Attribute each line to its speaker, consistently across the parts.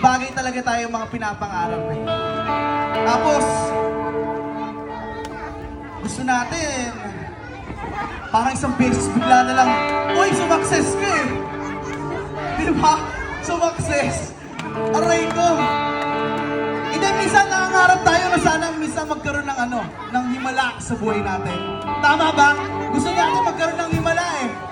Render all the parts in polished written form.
Speaker 1: bagay talaga tayo mga pinapangarap eh. Tapos, gusto natin, parang isang beses bigla na lang, uy, sumakses ka eh! Di ba? Sumakses! Aray ko! Hindi, minsan nangangarap tayo na sana minsan magkaroon ng ng himala sa buhay natin. Tama ba? Gusto natin magkaroon ng himala eh.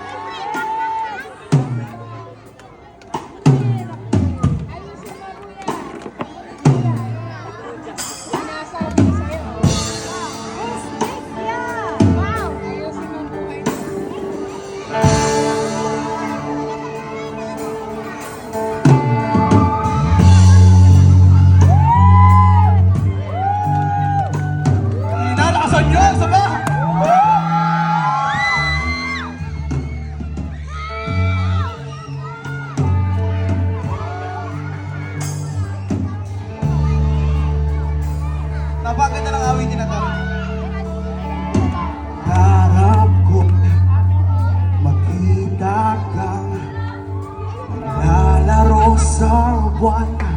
Speaker 1: Napaganda ng awitin na to. Harap ko makita kang naglalaro sa buwan.